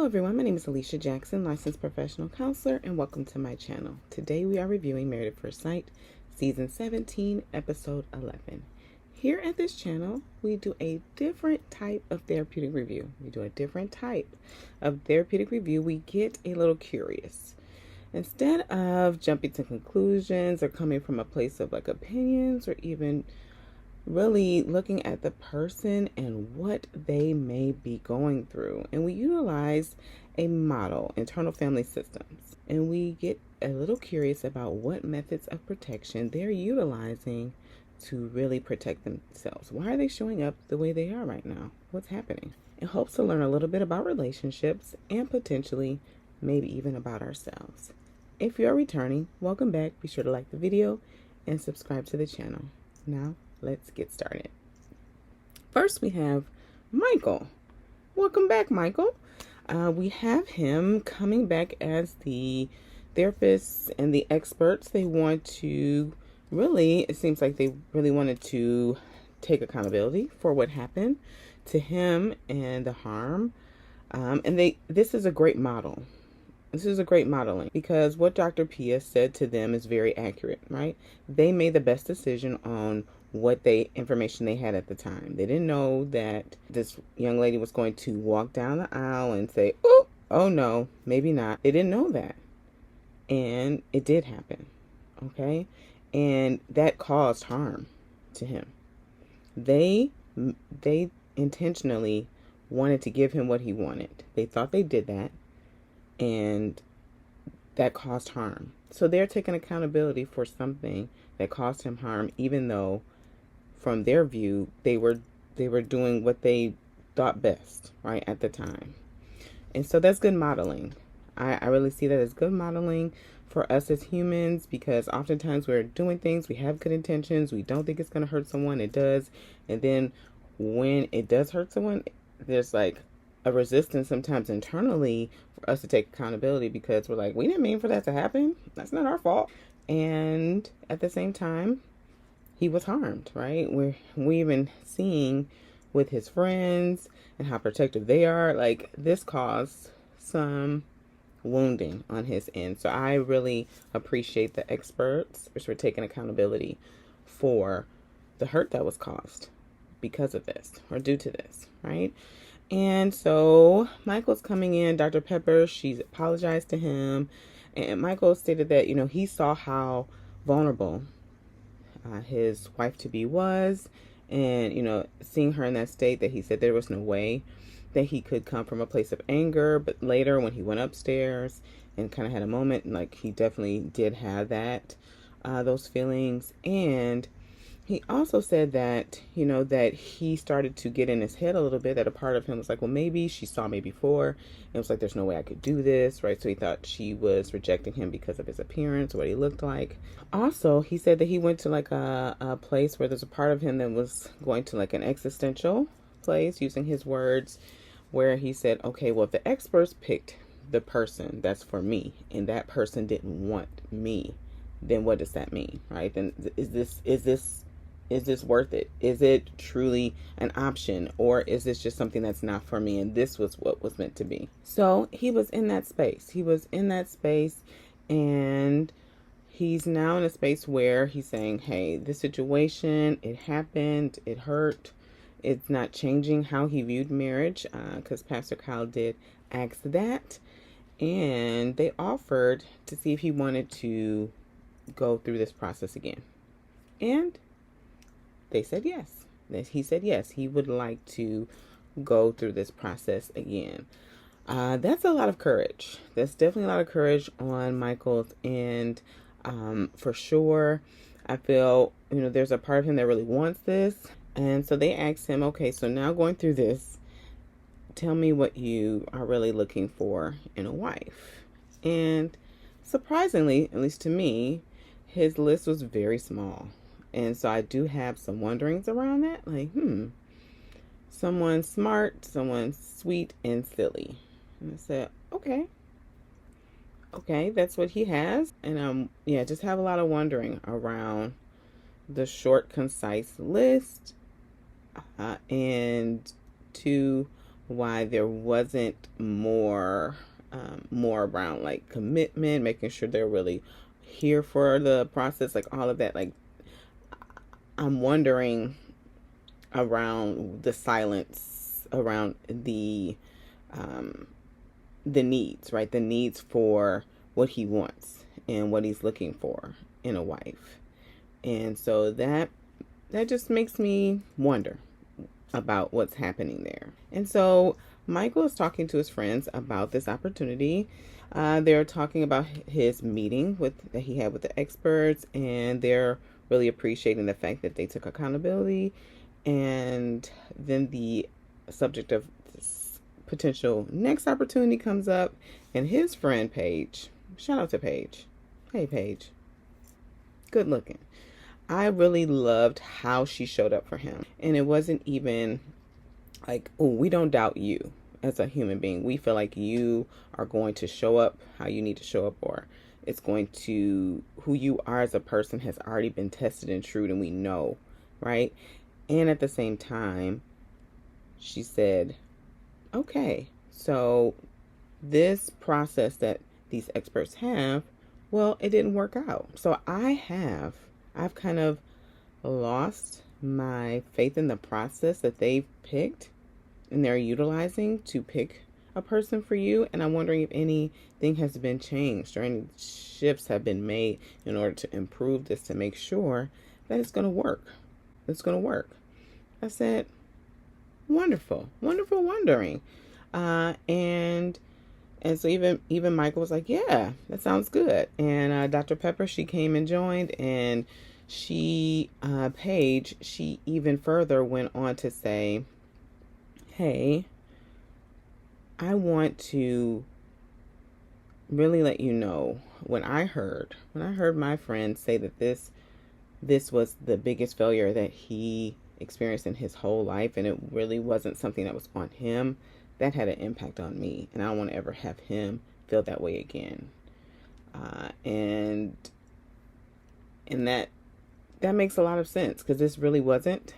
Hello everyone, my name is Alicia Jackson, licensed professional counselor, and welcome to my channel. Today we are reviewing Married at First Sight, Season 17, Episode 11. Here at this channel, we do a different type of therapeutic review. We get a little curious. Instead of jumping to conclusions or coming from a place of opinions or even really looking at the person and what they may be going through. And we utilize a model, internal family systems, and we get a little curious about what methods of protection they're utilizing to really protect themselves. Why are they showing up the way they are right now? What's happening? In hopes to learn a little bit about relationships and potentially maybe even about ourselves. If you're returning, welcome back. Be sure to like the video and subscribe to the channel. Now, let's get started. First, we have Michael. Welcome back, Michael. We have him coming back as the therapists and the experts. They want to it seems like they really wanted to take accountability for what happened to him and the harm. This is a great model. This is a great modeling because what Dr. Pia said to them is very accurate, right? They made the best decision on what information they had at the time. They didn't know that this young lady was going to walk down the aisle and say, oh no, maybe not. They didn't know that. And it did happen. Okay? And that caused harm to him. They intentionally wanted to give him what he wanted. They thought they did that. And that caused harm. So they're taking accountability for something that caused him harm, even though from their view, they were doing what they thought best, right, at the time. And so that's good modeling. I really see that as good modeling for us as humans, because oftentimes we're doing things, we have good intentions, we don't think it's going to hurt someone, it does. And then when it does hurt someone, there's a resistance sometimes internally for us to take accountability because we're like, we didn't mean for that to happen. That's not our fault. And at the same time, he was harmed, right? We're even seeing with his friends and how protective they are. This caused some wounding on his end. So I really appreciate the experts for taking accountability for the hurt that was caused because of this or due to this, right? And so Michael's coming in. Dr. Pepper, she's apologized to him. And Michael stated that, he saw how vulnerable his wife-to-be was. And, seeing her in that state, that he said there was no way that he could come from a place of anger. But later when he went upstairs and kind of had a moment, he definitely did have those feelings. And he also said that, that he started to get in his head a little bit, that a part of him was like, well, maybe she saw me before. And it was like, there's no way I could do this, right? So he thought she was rejecting him because of his appearance, what he looked like. Also, he said that he went to a place where there's a part of him that was going to an existential place, using his words, where he said, okay, well, if the experts picked the person that's for me and that person didn't want me, then what does that mean, right? Then is this worth it? Is it truly an option, or is this just something that's not for me and this was what was meant to be? So he was in that space. And he's now in a space where he's saying, hey, this situation, it happened, it hurt. It's not changing how he viewed marriage, because Pastor Kyle did ask that. And they offered to see if he wanted to go through this process again. And they said yes. He said yes, he would like to go through this process again. That's a lot of courage. That's definitely a lot of courage on Michael's end, for sure. I feel, there's a part of him that really wants this. And so they asked him, okay, so now going through this, tell me what you are really looking for in a wife. And surprisingly, at least to me, his list was very small. And so I do have some wonderings around that. Someone smart, someone sweet and silly. And I said, okay, that's what he has. And just have a lot of wondering around the short, concise list. And to why there wasn't more around like commitment, making sure they're really here for the process, like all of that. Like, I'm wondering around the silence around the needs, right? The needs for what he wants and what he's looking for in a wife. And so that just makes me wonder about what's happening there. And so Michael is talking to his friends about this opportunity. They're talking about his meeting that he had with the experts, and they're really appreciating the fact that they took accountability. And then the subject of this potential next opportunity comes up, and his friend Paige, shout out to Paige. Hey Paige, good looking. I really loved how she showed up for him. And it wasn't even like, oh, we don't doubt you as a human being. We feel like you are going to show up how you need to show up, or it's going to, who you are as a person has already been tested and true, and we know, right? And at the same time, she said, okay, so this process that these experts have, well, it didn't work out. So I've kind of lost my faith in the process that they've picked and they're utilizing to pick a person for you. And I'm wondering if anything has been changed or any shifts have been made in order to improve this, to make sure that it's going to work. It's going to work. I said, wonderful, wonderful, wondering. And so even Michael was like, yeah, that sounds good. And Dr. Pepper, she came and joined, and Paige, she even further went on to say, hey, I want to really let you know, when I heard my friend say that this was the biggest failure that he experienced in his whole life, and it really wasn't something that was on him, that had an impact on me, and I don't want to ever have him feel that way again. And that makes a lot of sense, because this really wasn't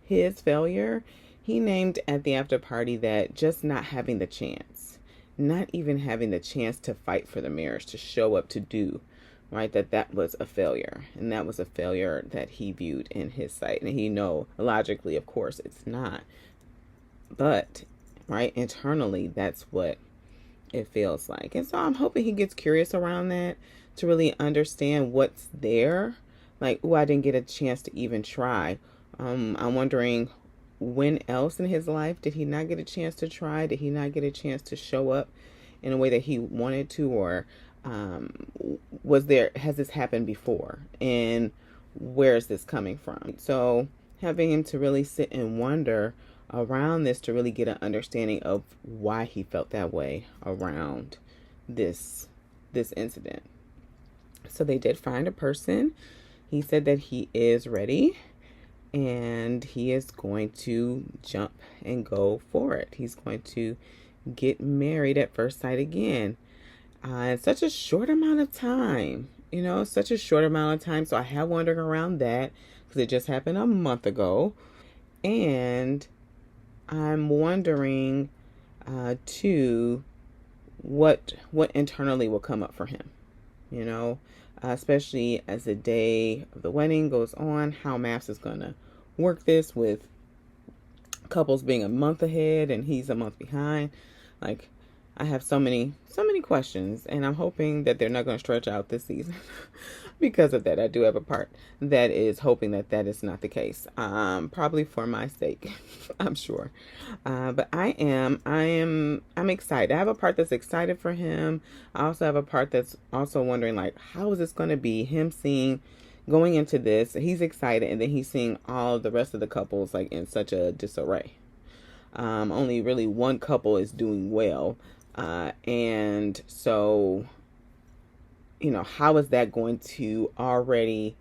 his failure. He named at the after party that just not having the chance, not even having the chance to fight for the marriage, to show up to do, right, that was a failure. And that was a failure that he viewed in his sight. And he know logically, of course, it's not. But, right, internally, that's what it feels like. And so I'm hoping he gets curious around that, to really understand what's there. Like, oh, I didn't get a chance to even try. I'm wondering, when else in his life did he not get a chance to try? Did he not get a chance to show up in a way that he wanted to? Or has this happened before? And where is this coming from? So having him to really sit and wonder around this, to really get an understanding of why he felt that way around this incident. So they did find a person. He said that he is ready, and he is going to jump and go for it. He's going to get married at first sight again. In such a short amount of time, such a short amount of time. So I have wondered around that, because it just happened a month ago. And I'm wondering, too, what internally will come up for him, especially as the day of the wedding goes on, how MAPS is going to work this with couples being a month ahead and he's a month behind. Like, I have so many questions, and I'm hoping that they're not going to stretch out this season because of that. I do have a part that is hoping that is not the case. Probably for my sake, I'm sure. But I'm excited. I have a part that's excited for him. I also have a part that's also wondering, like, how is this going to be? Him going into this, he's excited, and then he's seeing all the rest of the couples like in such a disarray. Only really one couple is doing well. And so, how is that going to already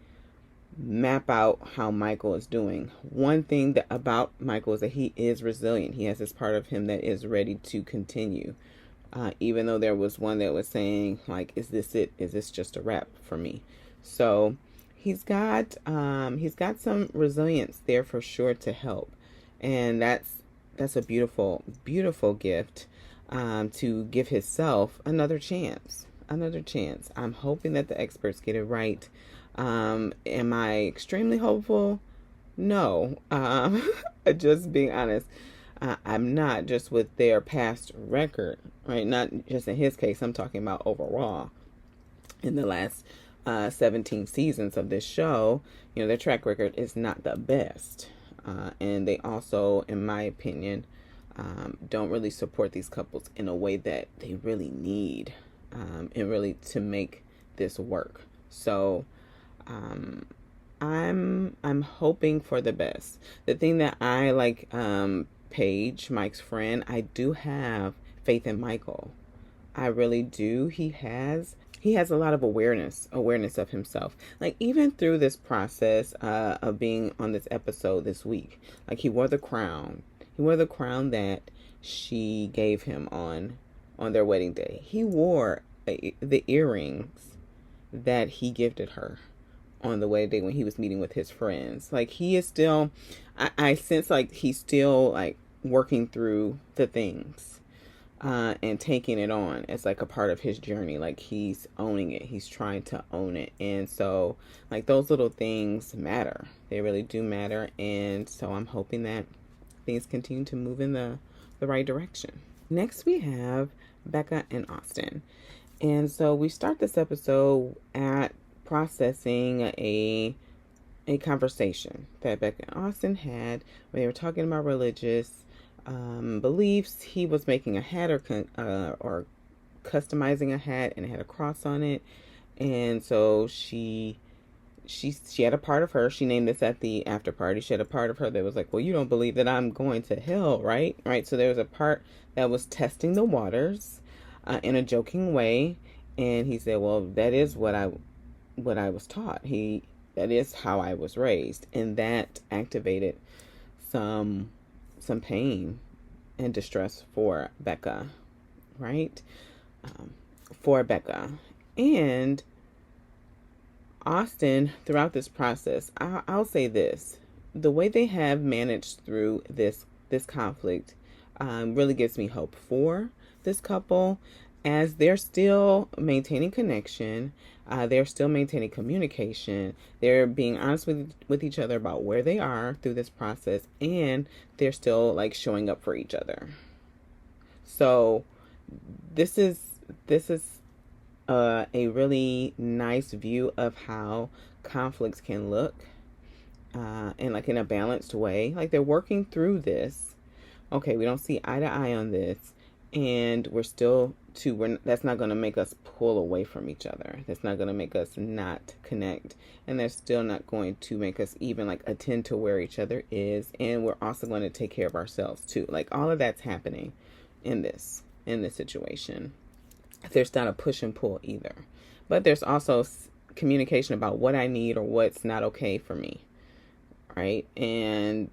map out how Michael is doing? One thing about Michael is that he is resilient. He has this part of him that is ready to continue. Even though there was one that was saying, like, is this it? Is this just a wrap for me? So he's got some resilience there for sure to help. And that's that's a beautiful, beautiful gift, to give himself another chance. Another chance. I'm hoping that the experts get it right. Am I extremely hopeful? No. Just being honest. I'm not, just with their past record, right? Not just in his case, I'm talking about overall. In the last 17 seasons of this show, their track record is not the best. And they also, in my opinion, don't really support these couples in a way that they really need, and really to make this work. So I'm hoping for the best. The thing that I like, Paige, Mike's friend, I do have faith in Michael. I really do. He has a lot of awareness of himself. Like, even through this process of being on this episode this week, like, he wore the crown. He wore the crown that she gave him on their wedding day. He wore the earrings that he gifted her on the wedding day when he was meeting with his friends. Like, he is still, I sense like he's still like working through the things, and taking it on as like a part of his journey. Like, he's owning it. He's trying to own it. And so, like, those little things matter. They really do matter. And so I'm hoping that things continue to move in the right direction. Next, we have Becca and Austin. And so we start this episode at processing a conversation that Becca and Austin had when they were talking about religious beliefs. He was making a hat or customizing a hat, and it had a cross on it. And so she had a part of her. She named this at the after party. She had a part of her that was like, well, you don't believe that I'm going to hell, right? Right. So there was a part that was testing the waters, in a joking way. And he said, well, that is what I was taught. That is how I was raised. And that activated some pain and distress for Becca, right? For Becca. And Austin, throughout this process, I'll say this: the way they have managed through this conflict really gives me hope for this couple, as they're still maintaining connection, they're still maintaining communication, they're being honest with each other about where they are through this process, and they're still like showing up for each other. So this is a really nice view of how conflicts can look, and like in a balanced way. Like, they're working through this. Okay, we don't see eye to eye on this, and that's not going to make us pull away from each other. That's not going to make us not connect, and that's still not going to make us even like attend to where each other is. And we're also going to take care of ourselves too. Like, all of that's happening in this situation. There's not a push and pull either, but there's also communication about what I need or what's not okay for me, right? And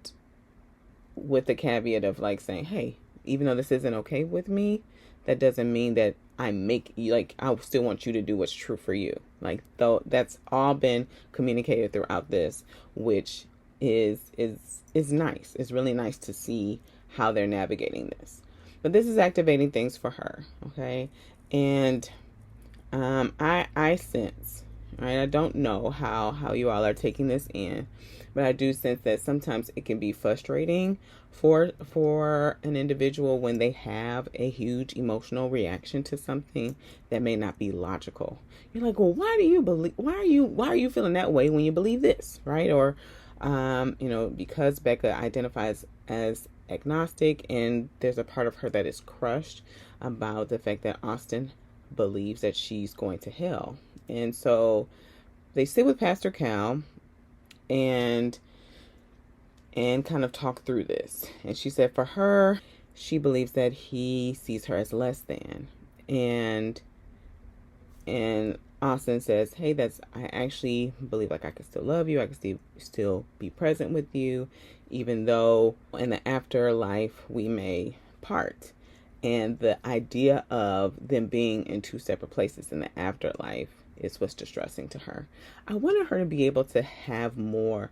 with the caveat of like saying, hey, even though this isn't okay with me, that doesn't mean that I still want you to do what's true for you. Like, though, that's all been communicated throughout this, which is nice. It's really nice to see how they're navigating this. But this is activating things for her, okay? And I sense, right? I don't know how you all are taking this in, but I do sense that sometimes it can be frustrating for an individual when they have a huge emotional reaction to something that may not be logical. You're like, well, why are you feeling that way when you believe this, right? Or because Becca identifies as agnostic, and there's a part of her that is crushed about the fact that Austin believes that she's going to hell. And so they sit with Pastor Cal and kind of talk through this. And she said for her, she believes that he sees her as less than. And Austin says, hey, I actually believe like I can still love you. I can still be present with you, even though in the afterlife we may part. And the idea of them being in two separate places in the afterlife is what's distressing to her. I wanted her to be able to have more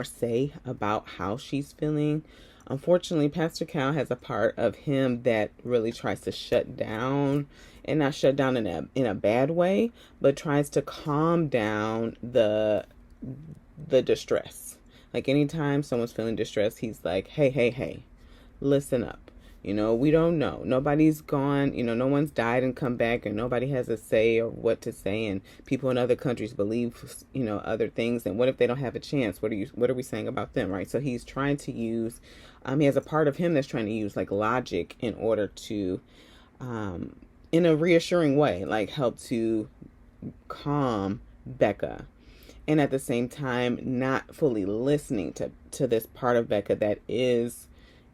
say about how she's feeling Unfortunately, Pastor Cal has a part of him that really tries to shut down, and not shut down in a bad way, but tries to calm down the distress. Like anytime someone's feeling distressed, he's like, hey, hey, hey, listen up. We don't know. Nobody's gone, no one's died and come back, and nobody has a say or what to say. And people in other countries believe, other things. And what if they don't have a chance? What are we saying about them, right? So he's trying to use, he has a part of him that's trying to use like logic in order to, in a reassuring way, like help to calm Becca. And at the same time, not fully listening to this part of Becca that is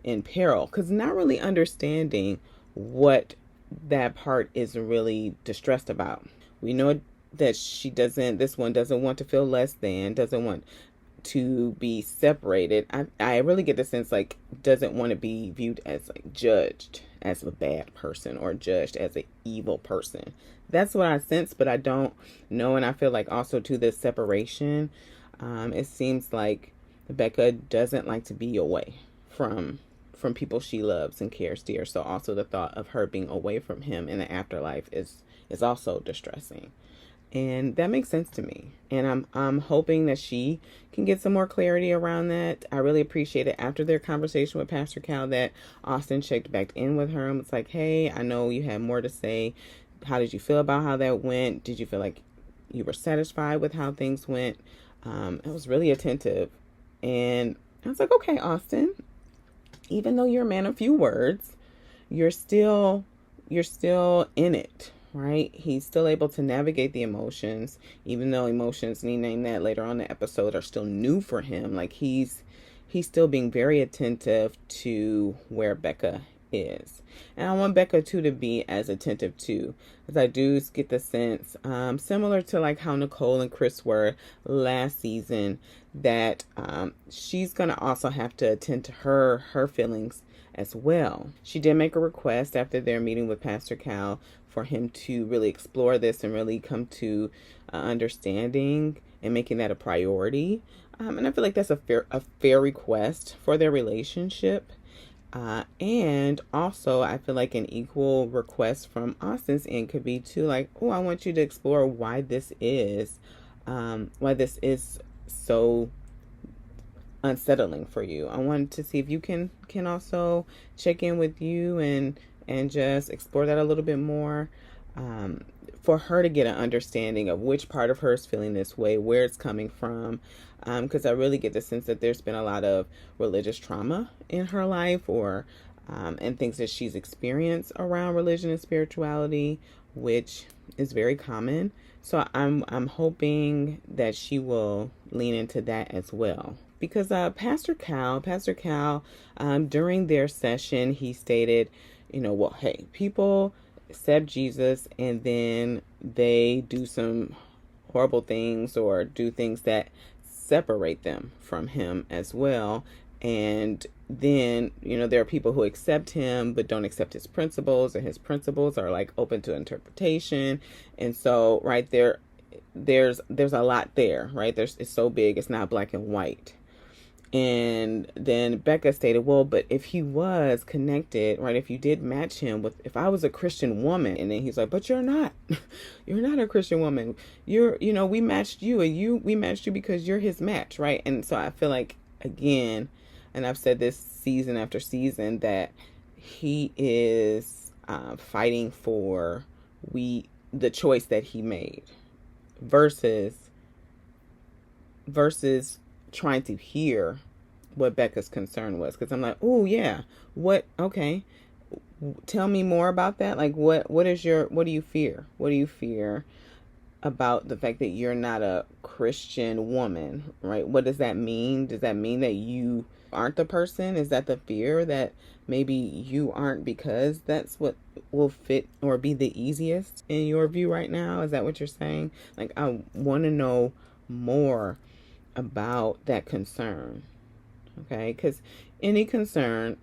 in peril, because not really understanding what that part is really distressed about. We know that this one doesn't want to feel less than, doesn't want to be separated. I really get the sense like doesn't want to be viewed as like judged as a bad person or judged as an evil person. That's what I sense, but I don't know. And I feel like also to this separation, it seems like Becca doesn't like to be away from people she loves and cares dear. So also the thought of her being away from him in the afterlife is also distressing. And that makes sense to me. And I'm hoping that she can get some more clarity around that. I really appreciate it after their conversation with Pastor Cal that Austin checked back in with her and was like, hey, I know you had more to say. How did you feel about how that went? Did you feel like you were satisfied with how things went? I was really attentive. And I was like, okay, Austin, even though you're a man of few words, you're still in it, right? He's still able to navigate the emotions, even though emotions, and he named that later on in the episode, are still new for him. Like he's still being very attentive to where Becca is. And I want Becca too to be as attentive too, as I do get the sense, similar to like how Nicole and Chris were last season, that she's gonna also have to attend to her feelings as well. She did make a request after their meeting with Pastor Cal for him to really explore this and really come to understanding and making that a priority. And I feel like that's a fair request for their relationship. And also I feel like an equal request from Austin's end could be to like, oh, I want you to explore why this is so unsettling for you. I want to see if you can also check in with you and just explore that a little bit more, for her to get an understanding of which part of her is feeling this way, where it's coming from, because I really get the sense that there's been a lot of religious trauma in her life, or and things that she's experienced around religion and spirituality, which is very common. So I'm hoping that she will lean into that as well. Because Pastor Cal, during their session, he stated, well, hey, people accept Jesus and then they do some horrible things or do things that separate them from him as well. And then, there are people who accept him but don't accept his principles, and his principles are like open to interpretation. And so right there's a lot there, right? It's so big, it's not black and white. And then Becca stated, well, but if he was connected, right, if you did match him with, if I was a Christian woman, and then he's like, but you're not, you're not a Christian woman. We matched you, and we matched you because you're his match, right? And so I feel like, again, and I've said this season after season, that he is fighting for the choice that he made versus trying to hear what Becca's concern was. Because I'm like, oh yeah, okay, tell me more about that. Like what do you fear? What do you fear about the fact that you're not a Christian woman, right? What does that mean? Does that mean that you aren't the person? Is that the fear, that maybe you aren't because that's what will fit or be the easiest in your view right now? Is that what you're saying? Like, I want to know more about that concern. Okay, because any concern,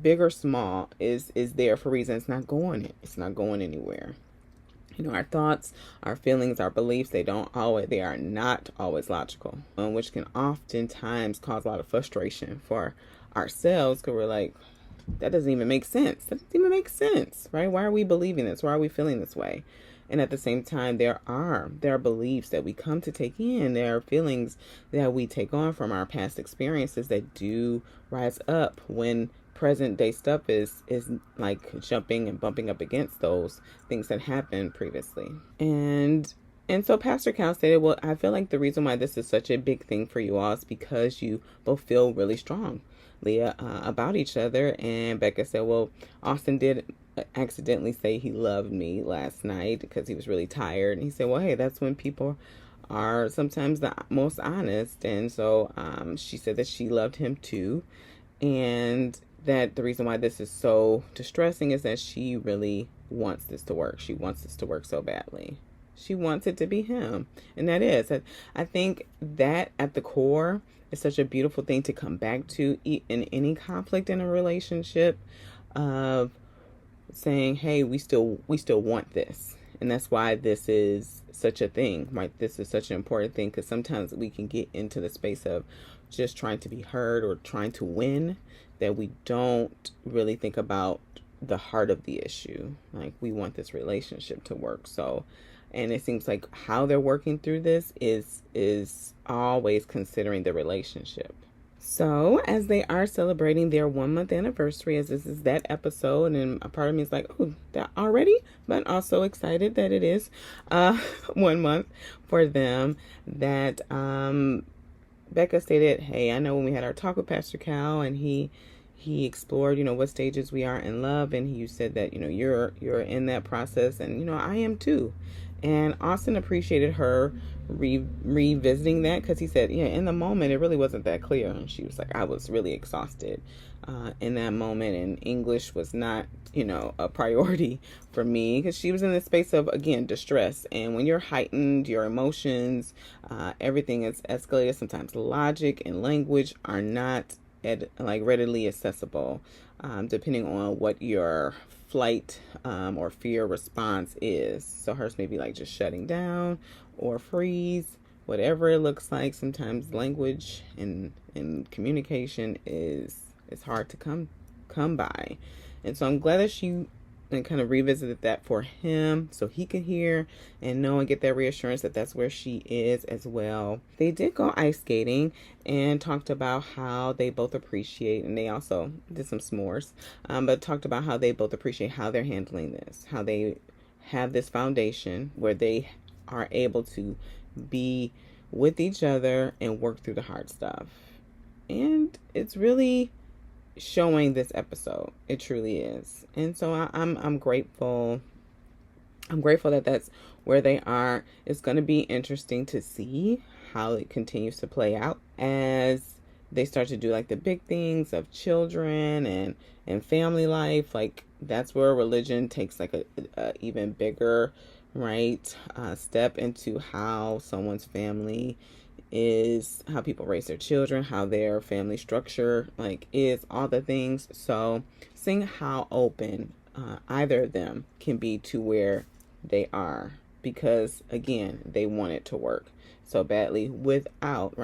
big or small, is there for a reason. It's not going anywhere. Our thoughts, our feelings, our beliefs, they are not always logical, which can oftentimes cause a lot of frustration for ourselves, because we're like, that doesn't even make sense. That doesn't even make sense, right? Why are we believing this? Why are we feeling this way? And at the same time, there are beliefs that we come to take in. There are feelings that we take on from our past experiences that do rise up when present day stuff is like jumping and bumping up against those things that happened previously. And so Pastor Cal stated, well, I feel like the reason why this is such a big thing for you all is because you both feel really strong, Leah, about each other. And Becca said, well, Austin did accidentally say he loved me last night because he was really tired. And he said, well, hey, that's when people are sometimes the most honest. And so she said that she loved him too. And that the reason why this is so distressing is that she really wants this to work. She wants this to work so badly. She wants it to be him. And that is, I think that at the core is such a beautiful thing to come back to in any conflict in a relationship, of saying, hey, we still want this. And that's why this is such a thing, right? This is such an important thing, because sometimes we can get into the space of just trying to be heard or trying to win, that we don't really think about the heart of the issue. Like, we want this relationship to work. So, and it seems like how they're working through this is always considering the relationship. So, as they are celebrating their 1 month anniversary, as this is that episode, and a part of me is like, oh, that already? But also excited that it is 1 month for them. That Becca stated, hey, I know when we had our talk with Pastor Cal, and he explored, what stages we are in love, and you said that, you're in that process, and, I am too. And Austin appreciated her revisiting that, because he said, yeah, in the moment, it really wasn't that clear. And she was like, I was really exhausted in that moment, and English was not, a priority for me, because she was in the space of, again, distress. And when you're heightened, your emotions, everything is escalated. Sometimes logic and language are not readily accessible, depending on what your flight or fear response is. So hers may be like just shutting down or freeze, whatever it looks like. Sometimes language and communication is hard to come by. And so I'm glad that she kind of revisited that for him, so he could hear and know and get that reassurance that that's where she is as well. They did go ice skating and talked about how they both appreciate, and they also did some s'mores, but talked about how they both appreciate how they're handling this, how they have this foundation where they are able to be with each other and work through the hard stuff. And it's really showing this episode. It truly is. And so I'm grateful. I'm grateful that that's where they are. It's going to be interesting to see how it continues to play out as they start to do like the big things of children and family life. Like, that's where religion takes like a even bigger, right, step into how someone's family is, how people raise their children, how their family structure is, all the things. So seeing how open either of them can be to where they are, because again, they want it to work so badly without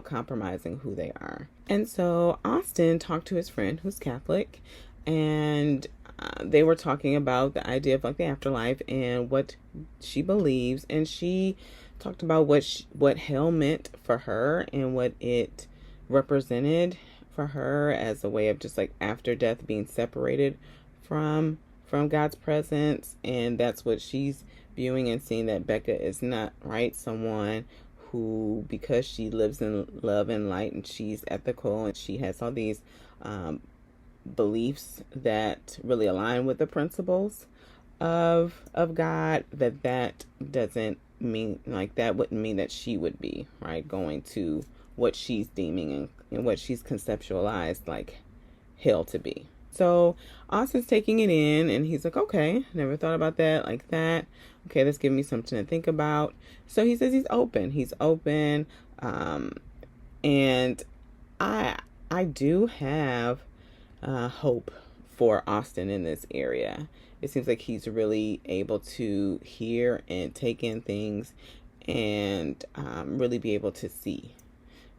compromising who they are. And so Austin talked to his friend who's Catholic, and they were talking about the idea of the afterlife and what she believes, and she talked about what hell meant for her and what it represented for her as a way of just after death being separated from God's presence. And that's what she's viewing and seeing, that Becca is not someone who, because she lives in love and light and she's ethical and she has all these beliefs that really align with the principles of God, that doesn't mean that wouldn't mean that she would be going to what she's deeming and what she's conceptualized hell to be. So Austin's taking it in, and he's like, okay, never thought about that like that. Okay, that's giving me something to think about. So he says he's open, and I do have hope for Austin in this area. It seems like he's really able to hear and take in things and really be able to see,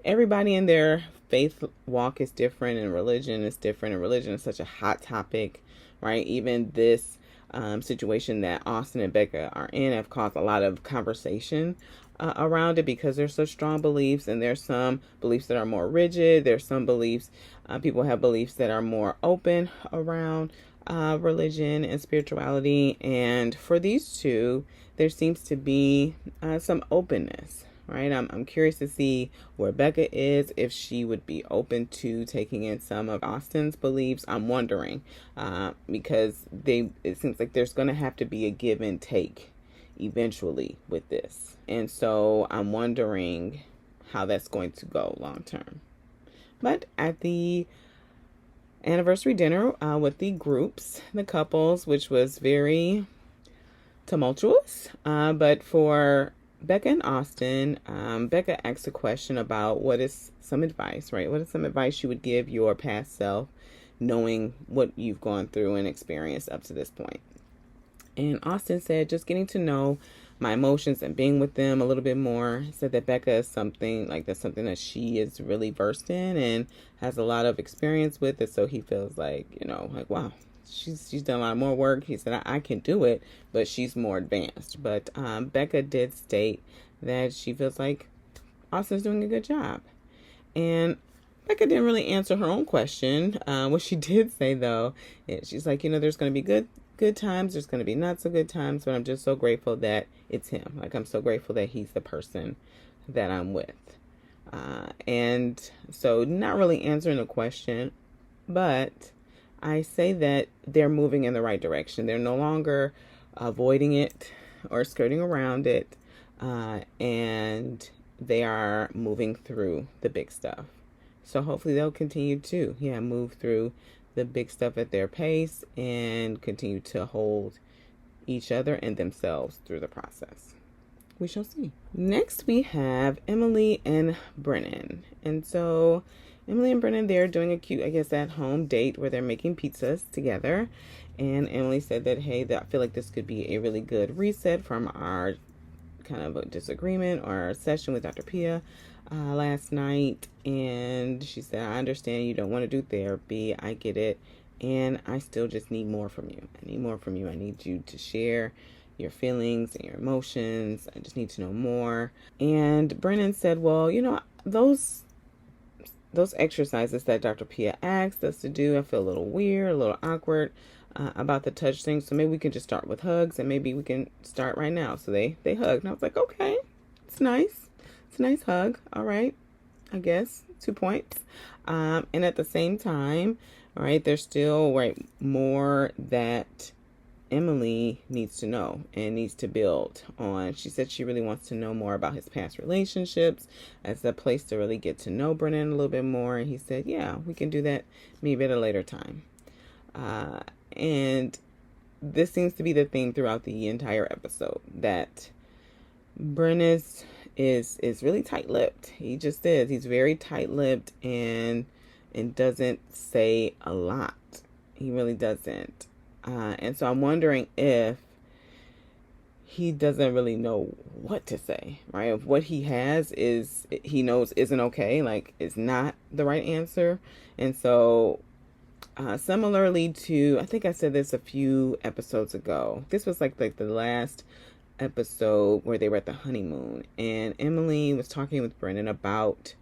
everybody in their faith walk is different, and religion is different, and religion is such a hot topic, right? Even this situation that Austin and Becca are in have caused a lot of conversation around it, because there's such strong beliefs, and there's some beliefs that are more rigid. There's some beliefs, people have beliefs that are more open around religion and spirituality. And for these two, there seems to be some openness, right? I'm curious to see where Becca is, if she would be open to taking in some of Austin's beliefs. I'm wondering, because it seems like there's going to have to be a give and take eventually with this. And so I'm wondering how that's going to go long term. But at the anniversary dinner with the groups, the couples, which was very tumultuous, but for Becca and Austin, Becca asked a question about what is some advice, right? What is some advice you would give your past self, knowing what you've gone through and experienced up to this point? And Austin said, just getting to know my emotions and being with them a little bit more. He said that Becca is something that she is really versed in and has a lot of experience with it. So he feels like, wow, she's done a lot more work. He said, I can do it, but she's more advanced. But Becca did state that she feels like Austin's doing a good job. And Becca didn't really answer her own question. What she did say, though, is she's like, there's going to be good times, there's going to be not so good times, but I'm just so grateful that it's him. Like, I'm so grateful that he's the person that I'm with. And so not really answering the question, but I say that they're moving in the right direction. They're no longer avoiding it or skirting around it, and they are moving through the big stuff. So hopefully they'll continue to, move through the big stuff at their pace and continue to hold each other and themselves through the process. We shall see. Next, we have Emily and Brennan. And so Emily and Brennan, they're doing a cute, at home date where they're making pizzas together. And Emily said that, hey, I feel like this could be a really good reset from our kind of a disagreement or our session with Dr. Pia last night. And she said, I understand you don't want to do therapy. I get it. And I still just need more from you. I need more from you. I need you to share your feelings and your emotions. I just need to know more. And Brennan said, well, those exercises that Dr. Pia asked us to do, I feel a little weird, a little awkward about the touch thing. So maybe we can just start with hugs, and maybe we can start right now. So they hugged. And I was like, okay, it's nice. It's a nice hug. All right. I guess 2 points. And at the same time, all right, there's still more that Emily needs to know and needs to build on. She said she really wants to know more about his past relationships as a place to really get to know Brennan a little bit more. And he said, yeah, we can do that maybe at a later time. And this seems to be the theme throughout the entire episode, that Brennan is really tight-lipped. He just is. He's very tight-lipped and doesn't say a lot. He really doesn't. And so I'm wondering if he doesn't really know what to say, right? If what he has he knows isn't okay, like it's not the right answer. And so similarly to, I think I said this a few episodes ago, this was like the last episode where they were at the honeymoon, and Emily was talking with Brennan about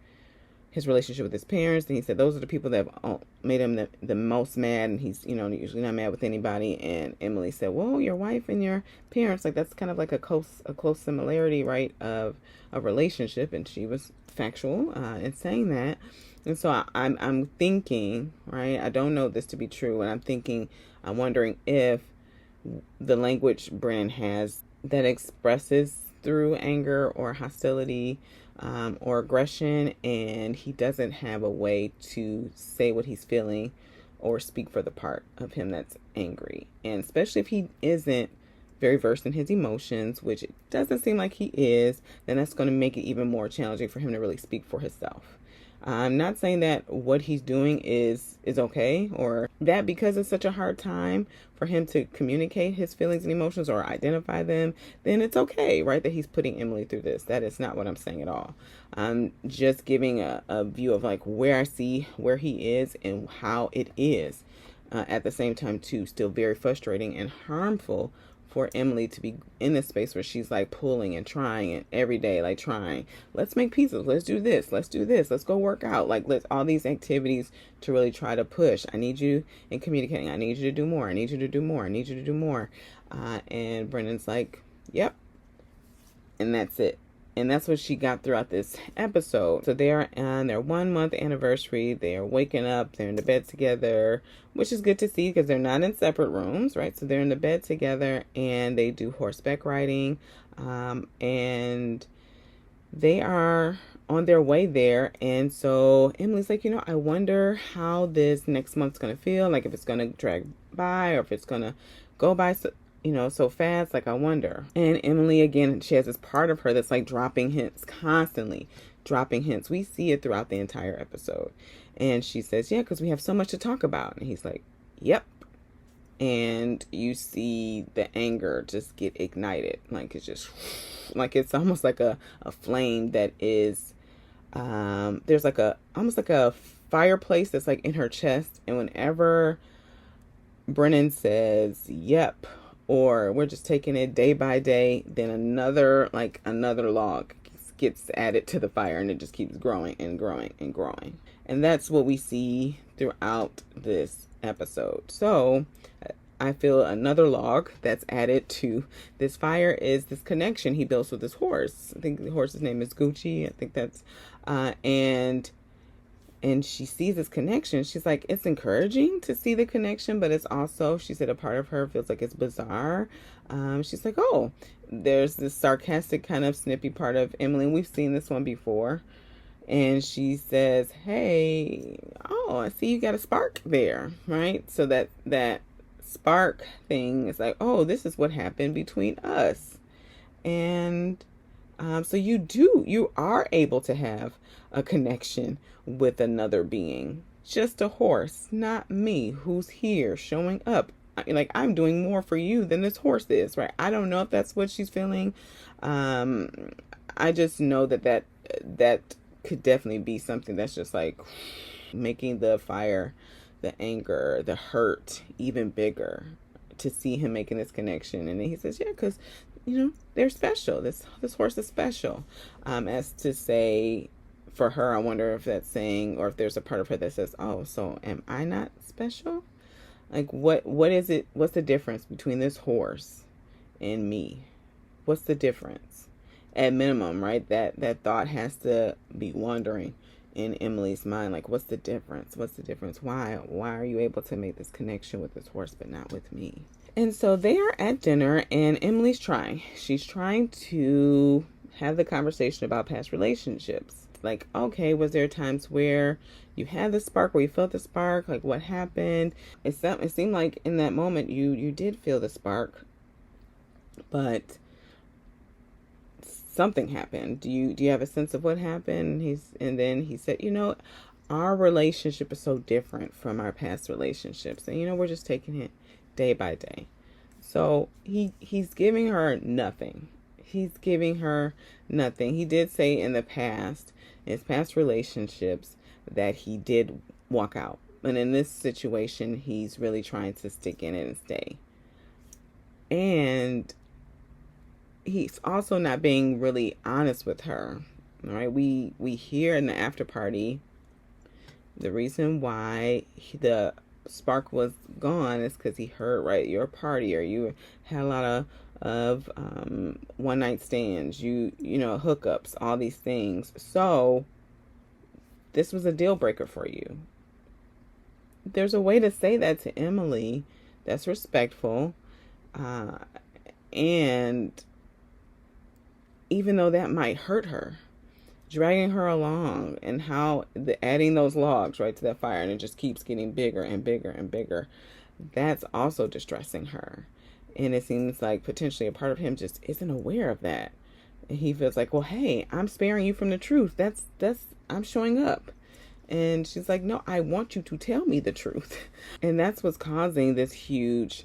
his relationship with his parents, and he said those are the people that have made him the most mad, and he's usually not mad with anybody. And Emily said, well, your wife and your parents, like that's kind of like a close similarity, right, of a relationship. And she was factual in saying that. And so I'm thinking, right, I don't know this to be true, and I'm wondering if the language Brennan has that expresses through anger or hostility or aggression, and he doesn't have a way to say what he's feeling or speak for the part of him that's angry. And especially if he isn't very versed in his emotions, which it doesn't seem like he is, then that's going to make it even more challenging for him to really speak for himself. I'm not saying that what he's doing is okay, or that because it's such a hard time for him to communicate his feelings and emotions or identify them, then it's okay, right? That he's putting Emily through this. That is not what I'm saying at all. I'm just giving a view of like where I see where he is and how it is. At the same time, too, still very frustrating and harmful for Emily to be in this space where she's like pulling and trying and every day, like trying, let's make pizzas, let's do this, let's go work out, like let's all these activities to really try to push. I need you in communicating. I need you to do more. I need you to do more. I need you to do more. And Brennan's like, yep. And that's it. And that's what she got throughout this episode. So they are on their 1 month anniversary. They are waking up. They're in the bed together, which is good to see because they're not in separate rooms, right? So they're in the bed together and they do horseback riding. And they are on their way there. And so Emily's like, I wonder how this next month's going to feel. Like if it's going to drag by or if it's going to go by so fast, like I wonder. And Emily, again, she has this part of her that's like dropping hints, constantly dropping hints. We see it throughout the entire episode. And she says, yeah, because we have so much to talk about. And he's like, yep. And you see the anger just get ignited. Like it's just, like it's almost like a flame that is, there's like almost like a fireplace that's like in her chest. And whenever Brennan says, yep, or we're just taking it day by day, then another log gets added to the fire and it just keeps growing and growing and growing. And that's what we see throughout this episode. So I feel another log that's added to this fire is this connection he builds with his horse. I think the horse's name is Gucci. I think that's, and she sees this connection. She's like, it's encouraging to see the connection, but it's also, she said, a part of her feels like it's bizarre. She's like, oh, there's this sarcastic kind of snippy part of Emily. And we've seen this one before. And she says, hey, oh, I see you got a spark there, right? So that spark thing is like, oh, this is what happened between us. And so you are able to have a connection with another being, just a horse, not me, who's here showing up. Like I'm doing more for you than this horse is, right? I don't know if that's what she's feeling. I just know that could definitely be something that's just like making the fire, the anger, the hurt even bigger to see him making this connection. And then he says, yeah, because they're special. This horse is special. As to say, for her, I wonder if that's saying, or if there's a part of her that says, oh, so am I not special? Like, what is it? What's the difference between this horse and me? What's the difference? At minimum, right? That thought has to be wandering in Emily's mind. Like, what's the difference? What's the difference? Why are you able to make this connection with this horse, but not with me? And so they are at dinner and Emily's trying. She's trying to have the conversation about past relationships. Like, okay, was there times where you had the spark, where you felt the spark? Like, what happened? It seemed like in that moment you did feel the spark, but something happened. Do you have a sense of what happened? And then he said, our relationship is so different from our past relationships, and we're just taking it day by day. So he's giving her nothing. He's giving her nothing. He did say in the past, in his past relationships, that he did walk out. And in this situation, he's really trying to stick in it and stay. And he's also not being really honest with her. All right, we hear in the after party the reason why the spark was gone is because he heard, right, your party, or you had a lot of one night stands, hookups, all these things. So this was a deal breaker for you. There's a way to say that to Emily that's respectful, and even though that might hurt her, dragging her along, and how adding those logs right to that fire, and it just keeps getting bigger and bigger and bigger, that's also distressing her. And it seems like potentially a part of him just isn't aware of that. And he feels like, well, hey, I'm sparing you from the truth. That's I'm showing up. And she's like, no, I want you to tell me the truth. And that's what's causing this huge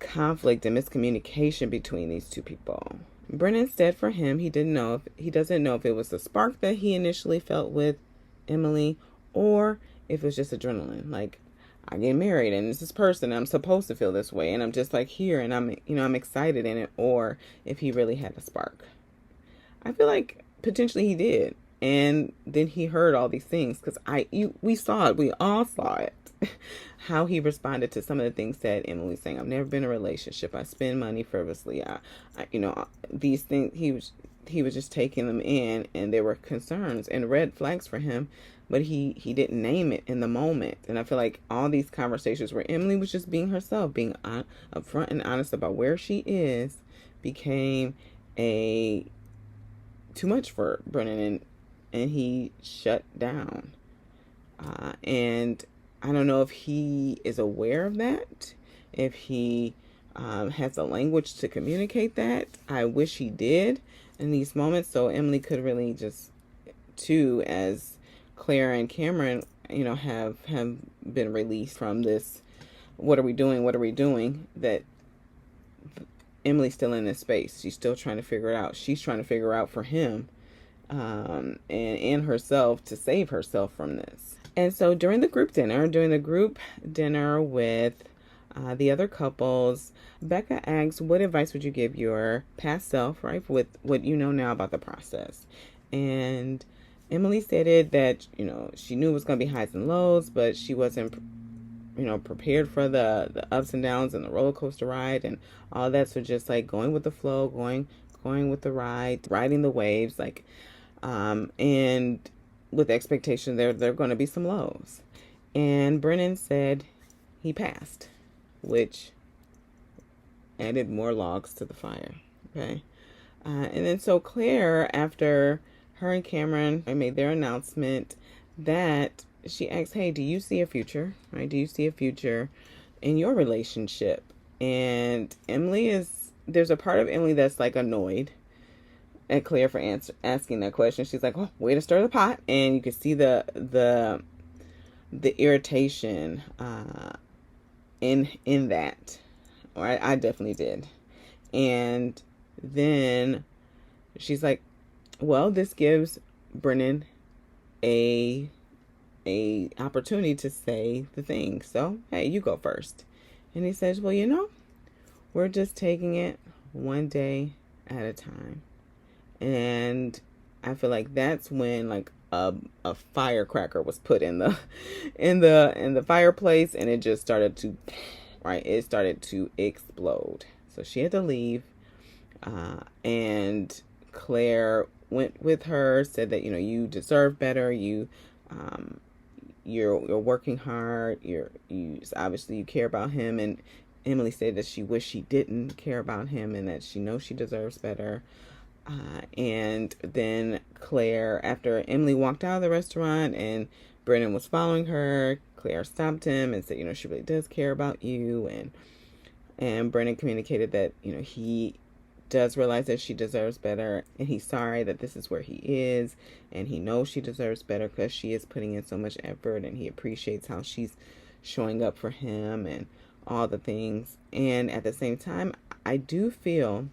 conflict and miscommunication between these two people. Brennan said for him, he doesn't know if it was the spark that he initially felt with Emily or if it was just adrenaline. Like, I get married and it's this person, I'm supposed to feel this way, and I'm just like here and I'm excited in it, or if he really had a spark. I feel like potentially he did. And then he heard all these things because we saw it. We all saw it. How he responded to some of the things that Emily was saying. I've never been in a relationship. I spend money frivolously. These things, he was just taking them in, and there were concerns and red flags for him, but he didn't name it in the moment. And I feel like all these conversations where Emily was just being herself, being upfront and honest about where she is, became too much for Brennan, and he shut down. And I don't know if he is aware of that, if he has the language to communicate that. I wish he did in these moments, so Emily could really just, too, as Claire and Cameron, have been released from this. What are we doing? That Emily's still in this space. She's still trying to figure it out. She's trying to figure out for him and herself to save herself from this. And so during the group dinner with the other couples, Becca asks, what advice would you give your past self, right, with what you know now about the process? And Emily stated that, she knew it was going to be highs and lows, but she wasn't, prepared for the ups and downs and the roller coaster ride and all that. So just like going with the flow, going with the ride, riding the waves, and with the expectation there are going to be some lows. And Brennan said he passed, which added more logs to the fire. Okay. And then so Claire, after her and Cameron made their announcement, that she asked, hey, do you see a future? Right? Do you see a future in your relationship? And there's a part of Emily that's like annoyed at Claire for asking that question. She's like, oh, way to stir the pot. And you can see the irritation in that. Or I definitely did. And then she's like, well, this gives Brennan a opportunity to say the thing. So, hey, you go first. And he says, well, we're just taking it one day at a time. And I feel like that's when like a firecracker was put in the fireplace, and it just started to, right? It started to explode. So she had to leave, and Claire went with her, said that you deserve better. You're working hard. You obviously you care about him, and Emily said that she wished she didn't care about him, and that she knows she deserves better. And then Claire, after Emily walked out of the restaurant and Brennan was following her, Claire stopped him and said, she really does care about you. And Brennan communicated that, he does realize that she deserves better, and he's sorry that this is where he is, and he knows she deserves better because she is putting in so much effort, and he appreciates how she's showing up for him and all the things. And at the same time, I do feel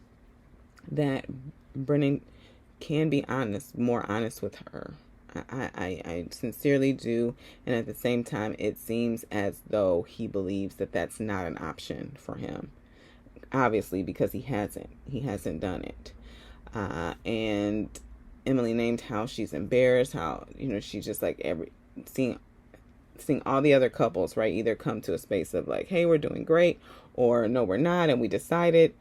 that Brennan can be more honest with her. I sincerely do. And at the same time, it seems as though he believes that that's not an option for him. Obviously, because he hasn't done it. And Emily named how she's embarrassed, how, she's just like seeing all the other couples, right, either come to a space of like, hey, we're doing great, or no, we're not, and we decided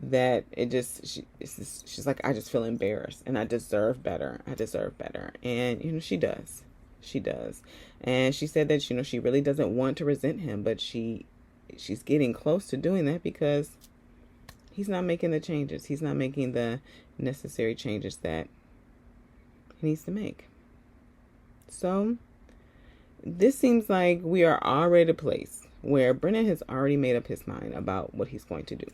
that she's like, I just feel embarrassed and I deserve better. And she does. And she said that she really doesn't want to resent him, but she's getting close to doing that because he's not making the changes. He's not making the necessary changes that he needs to make. So this seems like we are already at a place where Brennan has already made up his mind about what he's going to do.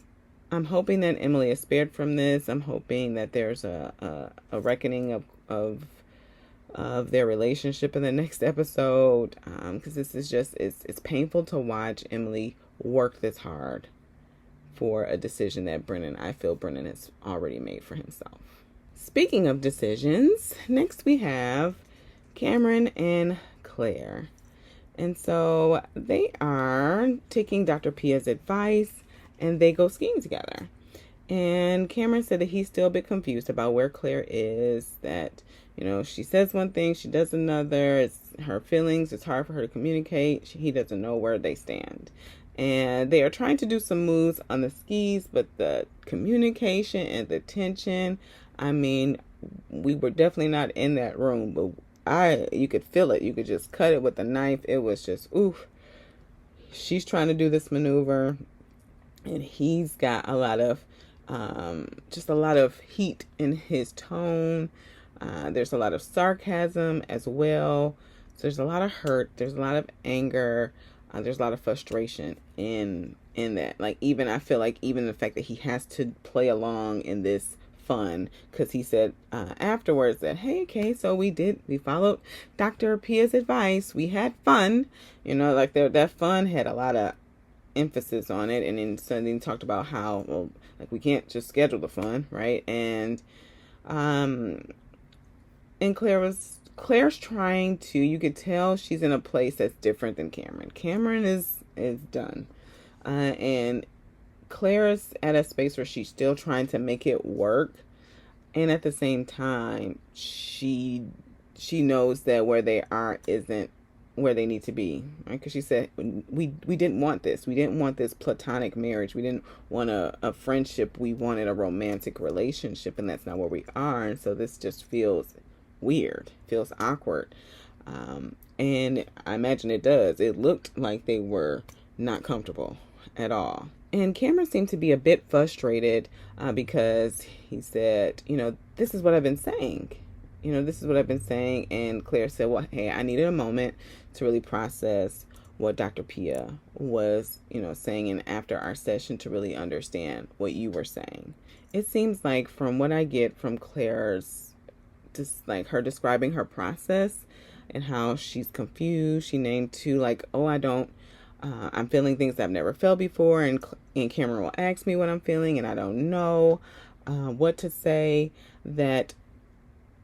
I'm hoping that Emily is spared from this. I'm hoping that there's a reckoning of of their relationship in the next episode, because this is just, it's painful to watch Emily work this hard for a decision that I feel Brennan has already made for himself. Speaking of decisions, next we have Cameron and Claire. And so they are taking Dr. Pia's advice and they go skiing together. And Cameron said that he's still a bit confused about where Claire is, that, she says one thing, she does another. It's her feelings. It's hard for her to communicate. He doesn't know where they stand. And they are trying to do some moves on the skis, but the communication and the tension, we were definitely not in that room, but you could feel it. You could just cut it with a knife. It was just, oof. She's trying to do this maneuver, and he's got a lot of heat in his tone. There's a lot of sarcasm as well. So there's a lot of hurt. There's a lot of anger. There's a lot of frustration in that. I feel like even the fact that he has to play along in this fun, because he said afterwards that, hey, okay, so we followed Dr. Pia's advice. We had fun. That fun had a lot of emphasis on it. And then he talked about how, we can't just schedule the fun, right? And Claire's trying to, you could tell she's in a place that's different than Cameron. Cameron is done. And Claire's at a space where she's still trying to make it work. And at the same time, she knows that where they are isn't where they need to be, right? Because she said, we didn't want this. We didn't want this platonic marriage. We didn't want a friendship. We wanted a romantic relationship, and that's not where we are. And so this just feels weird, feels awkward. And I imagine it does. It looked like they were not comfortable at all. And Cameron seemed to be a bit frustrated because he said, this is what I've been saying. This is what I've been saying. And Claire said, well, hey, I needed a moment to really process what Dr. Pia was, saying, and after our session to really understand what you were saying. It seems like from what I get from Claire's, just like her describing her process and how she's confused. She named two, I'm feeling things I've never felt before, and Cameron will ask me what I'm feeling, and I don't know what to say.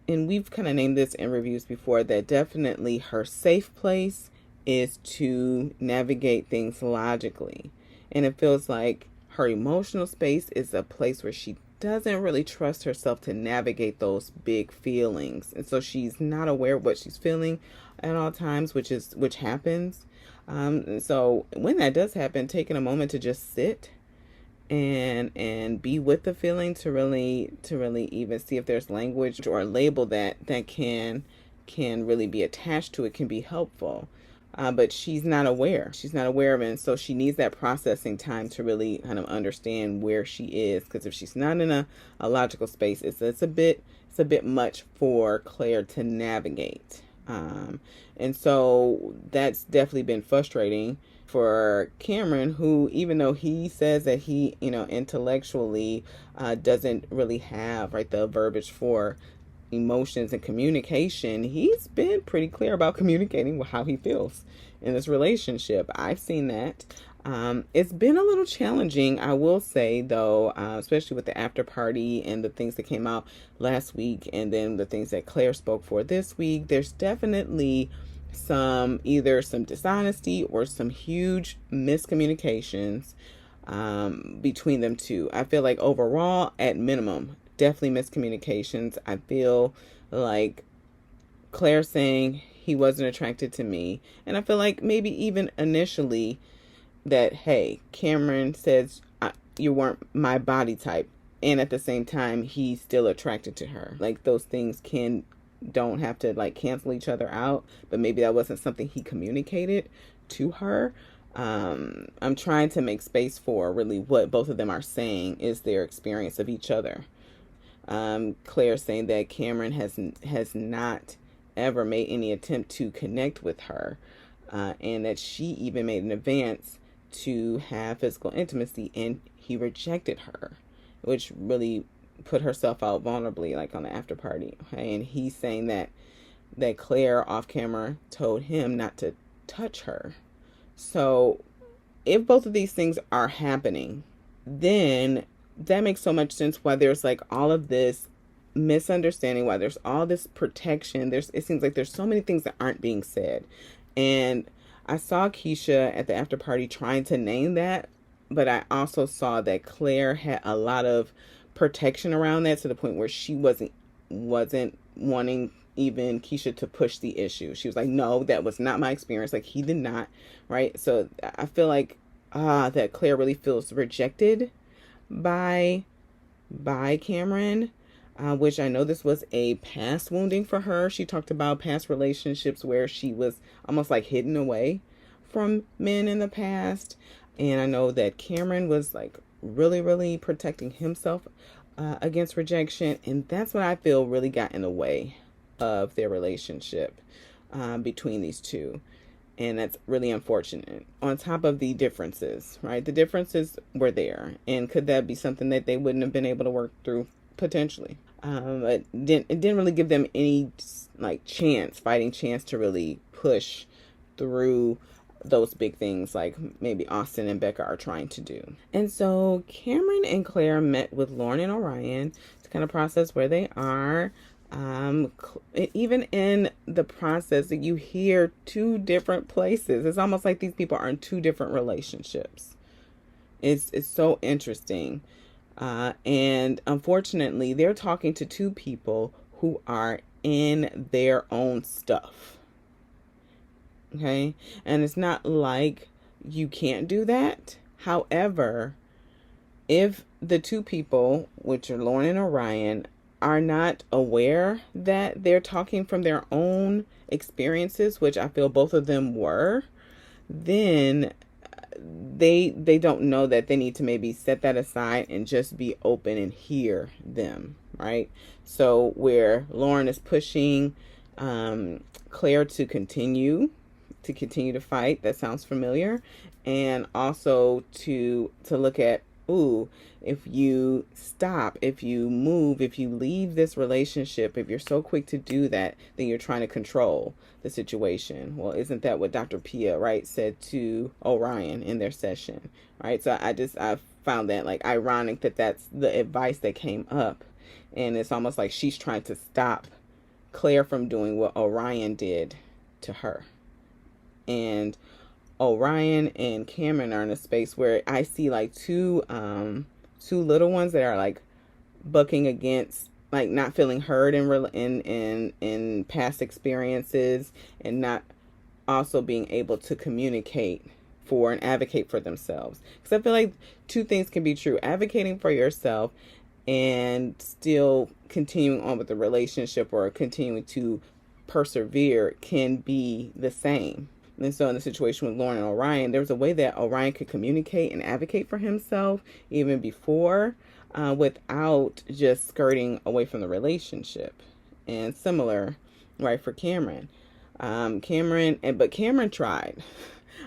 And we've kind of named this in reviews before, that definitely her safe place is to navigate things logically. And it feels like her emotional space is a place where she doesn't really trust herself to navigate those big feelings. And so she's not aware of what she's feeling at all times, which happens. So when that does happen, taking a moment to just sit and be with the feeling to really even see if there's language or a label that can really be attached to it can be helpful. But she's not aware. She's not aware of it. And so she needs that processing time to really kind of understand where she is. Because if she's not in a logical space, it's a bit much for Claire to navigate. And so that's definitely been frustrating for Cameron, who, even though he says that he, intellectually doesn't really have the verbiage for emotions and communication, he's been pretty clear about communicating how he feels in this relationship. I've seen that. It's been a little challenging, I will say, though, especially with the after party and the things that came out last week, and then the things that Claire spoke for this week. There's definitely either some dishonesty or some huge miscommunications between them two. I feel like overall, at minimum, definitely miscommunications. I feel like Claire saying he wasn't attracted to me, and I feel like maybe even initially that, hey, Cameron says you weren't my body type, and at the same time he's still attracted to her. Those things don't have to cancel each other out, but maybe that wasn't something he communicated to her. I'm trying to make space for really what both of them are saying is their experience of each other. Claire saying that Cameron has not ever made any attempt to connect with her, and that she even made an advance to have physical intimacy, and he rejected her, which really put herself out vulnerably, on the after party. Okay? And he's saying that that Claire off camera told him not to touch her. So if both of these things are happening, then that makes so much sense why there's like all of this misunderstanding, why there's all this protection. It seems like there's so many things that aren't being said. And I saw Keisha at the after party trying to name that, but I also saw that Claire had a lot of protection around that, to the point where she wasn't wanting even Keisha to push the issue. She was like, no, that was not my experience. Like, he did not, right? So I feel like that Claire really feels rejected by Cameron, which I know this was a past wounding for her. She talked about past relationships where she was almost like hidden away from men in the past. And I know that Cameron was like really, really protecting himself against rejection. And that's what I feel really got in the way of their relationship between these two. And that's really unfortunate. On top of the differences, right? The differences were there. And could that be something that they wouldn't have been able to work through? Potentially. It didn't really give them any like fighting chance to really push through those big things like maybe Austin and Becca are trying to do. And so Cameron and Claire met with Lauren and Orion to kind of process where they are. Even in the process, that you hear two different places. It's almost like these people are in two different relationships. It's so interesting. And unfortunately, they're talking to two people who are in their own stuff. Okay? And it's not like you can't do that. However, if the two people, which are Lauren and Orion, are not aware that they're talking from their own experiences, which I feel both of them were, then they don't know that they need to maybe set that aside and just be open and hear them, right? So where Lauren is pushing Claire to continue to fight, that sounds familiar, and also to look at, ooh, if you stop, if you move, if you leave this relationship, if you're so quick to do that, then you're trying to control the situation. Well, isn't that what Dr. Pia, right, said to Orion in their session, right? So I found that like ironic that that's the advice that came up, and it's almost like she's trying to stop Claire from doing what Orion did to her. And Orion and Cameron are in a space where I see like two little ones that are like bucking against, like not feeling heard in past experiences, and not also being able to communicate for and advocate for themselves. Because I feel like two things can be true: advocating for yourself and still continuing on with the relationship or continuing to persevere can be the same. And so in the situation with Lauren and Orion, there was a way that Orion could communicate and advocate for himself even before, without just skirting away from the relationship. And similar, right, for Cameron. But Cameron tried.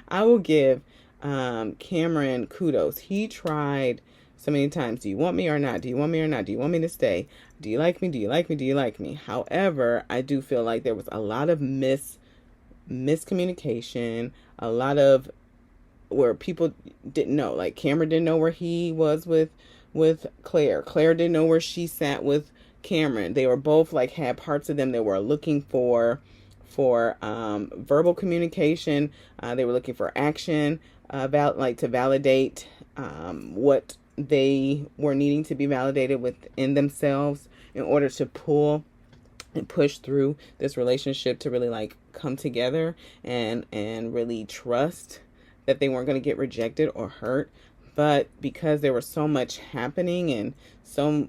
I will give Cameron kudos. He tried so many times. Do you want me or not? Do you want me or not? Do you want me to stay? Do you like me? Do you like me? Do you like me? However, I do feel like there was a lot of miscommunication, a lot of where people didn't know. Like Cameron didn't know where he was with Claire. Claire didn't know where she sat with Cameron. They were both like had parts of them that were looking for verbal communication. They were looking for action, about to validate what they were needing to be validated within themselves in order to pull and push through this relationship, to really like come together and really trust that they weren't going to get rejected or hurt. But because there was so much happening and so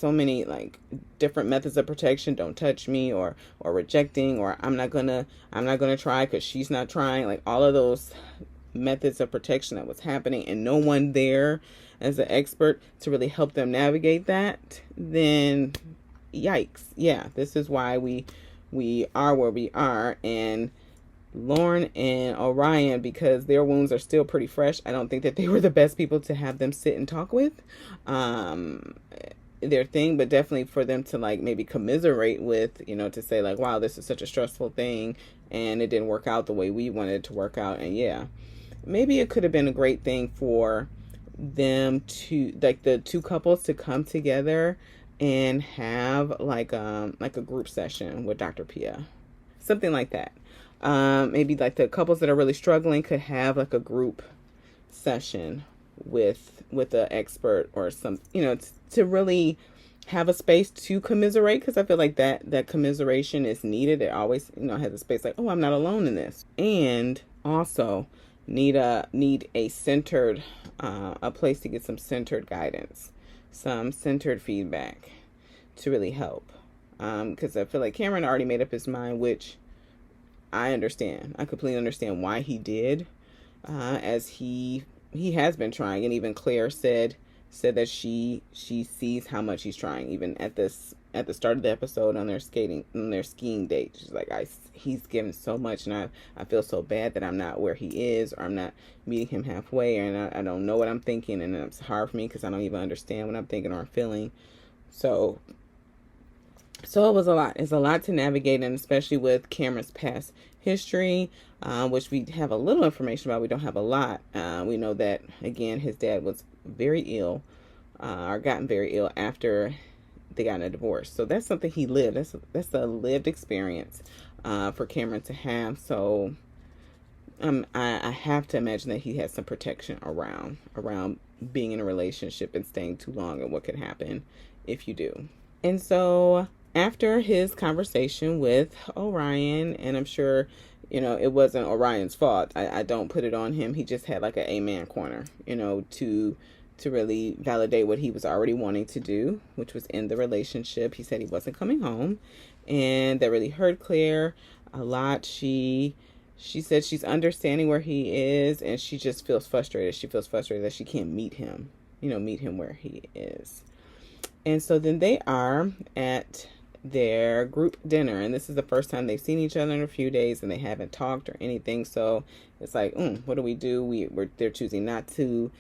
many like different methods of protection, don't touch me, or rejecting, or I'm not gonna try because she's not trying, like all of those methods of protection that was happening, and no one there as an expert to really help them navigate that, then yikes. Yeah, this is why we are where we are. And Lauren and Orion, because their wounds are still pretty fresh, I don't think that they were the best people to have them sit and talk with. their thing, but definitely for them to like maybe commiserate with, to say like, wow, this is such a stressful thing and it didn't work out the way we wanted it to work out. And yeah, maybe it could have been a great thing for them to, like, the two couples to come together and have like a group session with Dr. Pia, something like that. Maybe like the couples that are really struggling could have like a group session with an expert or some, to really have a space to commiserate, because I feel like that commiseration is needed. It always, has a space like, oh, I'm not alone in this. And also need a centered a place to get some centered guidance, some centered feedback to really help. Because I feel like Cameron already made up his mind, which I understand. I completely understand why he did, as he has been trying, and even Claire said that she sees how much he's trying. Even at the start of the episode on their skiing date, she's like, he's given so much, and I feel so bad that I'm not where he is, or I'm not meeting him halfway, and I don't know what I'm thinking, and it's hard for me because I don't even understand what I'm thinking or I'm feeling. So it was a lot. It's a lot to navigate, and especially with Cameron's past history, which we have a little information about. We don't have a lot. We know that, again, his dad was very ill, or gotten very ill after they got in a divorce. So that's something he lived. That's a lived experience for Cameron to have. So I have to imagine that he has some protection around being in a relationship and staying too long, and what could happen if you do. And so after his conversation with Orion, and I'm sure, it wasn't Orion's fault. I don't put it on him. He just had like an amen corner, to really validate what he was already wanting to do, which was end the relationship. He said he wasn't coming home, and that really hurt Claire a lot. She said she's understanding where he is, and she just feels frustrated. She feels frustrated that she can't meet him where he is. And so then they are at their group dinner, and this is the first time they've seen each other in a few days, and they haven't talked or anything. So it's like, what do we do? They're choosing not to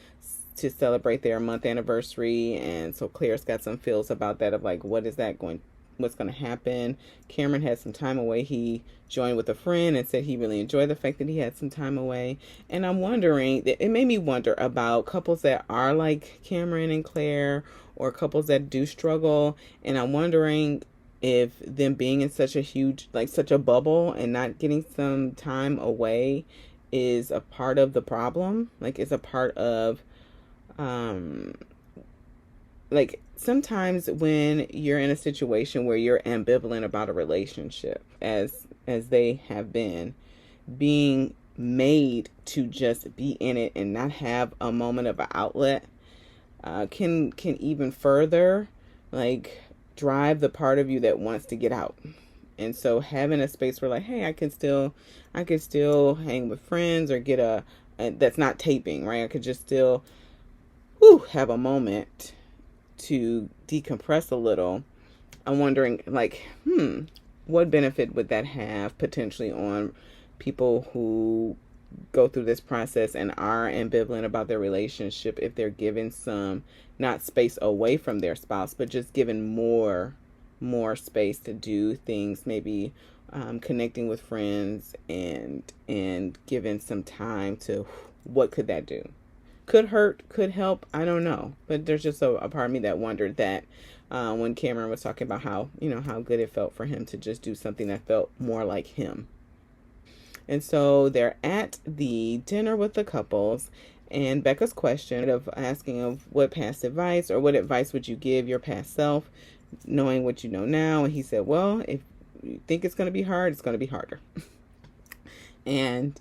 celebrate their month anniversary, and so Claire's got some feels about that, of like, what's going to happen. Cameron had some time away. He joined with a friend and said he really enjoyed the fact that he had some time away. And I'm wondering, it made me wonder about couples that are like Cameron and Claire, or couples that do struggle. And I'm wondering if them being in such a bubble and not getting some time away is a part of the problem. Like, is a part of, like, sometimes when you're in a situation where you're ambivalent about a relationship, as they have been, being made to just be in it and not have a moment of an outlet, can even further, like, drive the part of you that wants to get out. And so having a space where, like, hey, I can still hang with friends, or get that's not taping, right? I could just still have a moment to decompress a little. I'm wondering, like, what benefit would that have potentially on people who go through this process and are ambivalent about their relationship, if they're given some, not space away from their spouse, but just given more space to do things, maybe connecting with friends, and given some time to, what could that do? Could hurt, could help, I don't know. But there's just a part of me that wondered that when Cameron was talking about how good it felt for him to just do something that felt more like him. And so they're at the dinner with the couples, and Becca's question of asking of what past advice, or what advice would you give your past self, knowing what you know now. And he said, well, if you think it's going to be hard, it's going to be harder. And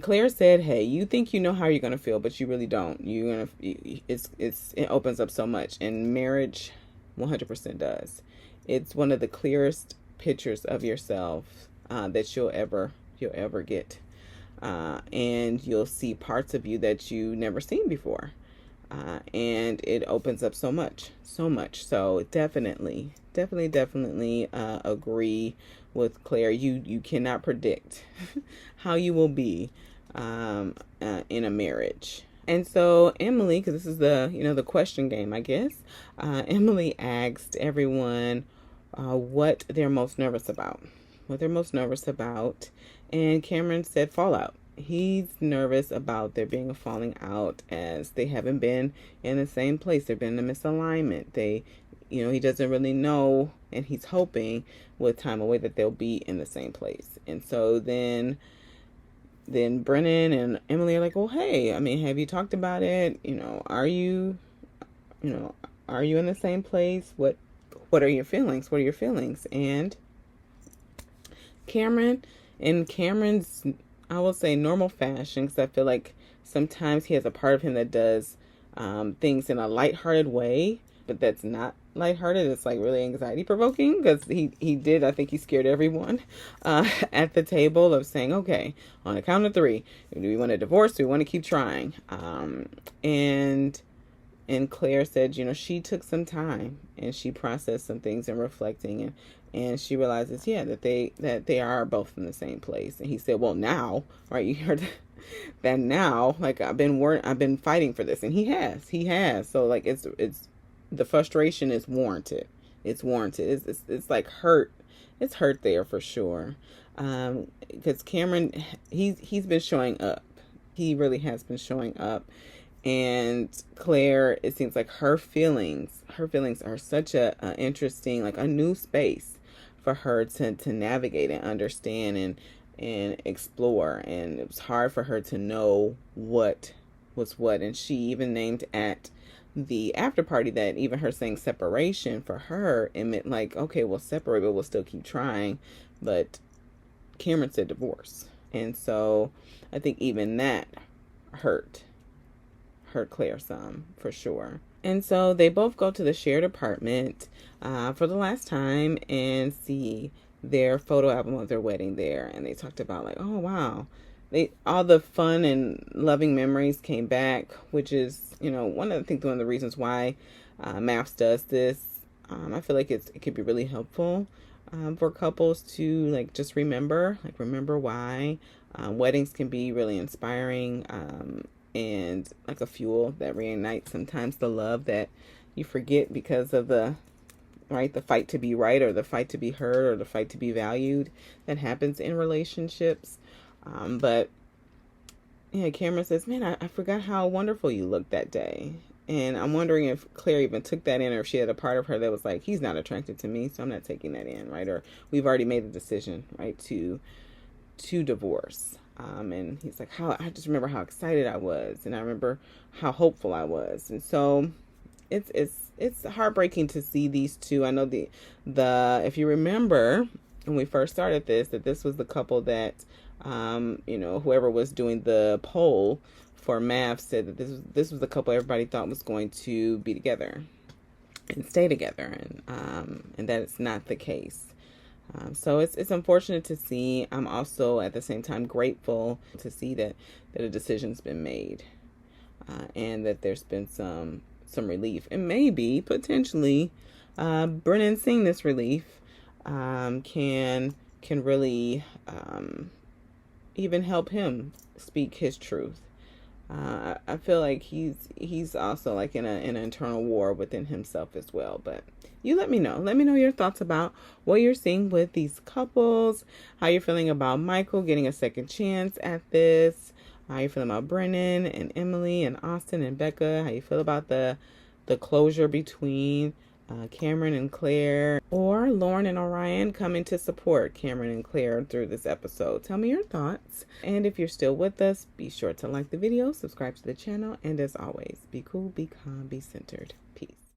Claire said, hey, you think you know how you're going to feel, but you really don't. It opens up so much, and marriage 100% does. It's one of the clearest pictures of yourself that you'll ever get. And you'll see parts of you that you never seen before. And it opens up so much. So definitely agree with Claire. You cannot predict how you will be in a marriage. And so Emily, because this is the the question game, I guess. Emily asked everyone what they're most nervous about. What they're most nervous about, and Cameron said fallout. He's nervous about there being a falling out as they haven't been in the same place. They've been in a misalignment. He doesn't really know, and he's hoping with time away that they'll be in the same place. And so then Brennan and Emily are like, well, hey, I mean, have you talked about it? Are you in the same place? What are your feelings? What are your feelings? And Cameron, in Cameron's, I will say, normal fashion, because I feel like sometimes he has a part of him that does things in a lighthearted way, but that's not lighthearted. It's like really anxiety provoking, because he did, I think he scared everyone at the table of saying, okay, on a count of 3, do we want a divorce? Do we want to keep trying? And Claire said, she took some time and she processed some things and reflecting, and she realizes, that they are both in the same place. And he said, well, now, right? You heard that now, like I've been fighting for this, and he has. So like it's the frustration is warranted. It's warranted. It's like hurt. It's hurt there for sure. Because Cameron, he's been showing up. He really has been showing up. And Claire, it seems like her feelings are such a interesting, like a new space for her to navigate and understand and explore. And it was hard for her to know what was what. And she even named at the after party that even her saying separation for her, it meant like, okay, we'll separate, but we'll still keep trying. But Cameron said divorce. And so I think even that hurt Claire some, for sure. And so they both go to the shared apartment for the last time and see their photo album of their wedding there. And they talked about like, oh, wow. All the fun and loving memories came back, which is, one of the reasons why MAFS does this. I feel like it could be really helpful for couples to like just remember why. Weddings can be really inspiring and like a fuel that reignites sometimes the love that you forget because of the fight to be right, or the fight to be heard, or the fight to be valued that happens in relationships. But Cameron says, man, I forgot how wonderful you looked that day. And I'm wondering if Claire even took that in, or if she had a part of her that was like, he's not attracted to me, so I'm not taking that in, right? Or we've already made the decision, right, to divorce. And he's like, I just remember how excited I was, and I remember how hopeful I was. And so it's heartbreaking to see these two. I know the if you remember when we first started that this was the couple that whoever was doing the poll for MAFS said that this was the couple everybody thought was going to be together and stay together, and that it's not the case. So it's unfortunate to see. I'm also at the same time grateful to see that a decision's been made, and that there's been some relief, and maybe potentially Brennan seeing this relief can really even help him speak his truth. I feel like he's also like in an internal war within himself as well. But you let me know your thoughts about what you're seeing with these couples, how you're feeling about Michael getting a second chance at this, how you feeling about Brennan and Emily and Austin and Becca, how you feel about the closure between Cameron and Claire, or Lauren and Orion coming to support Cameron and Claire through this episode. Tell me your thoughts. And if you're still with us, be sure to like the video, subscribe to the channel, and as always, be cool, be calm, be centered.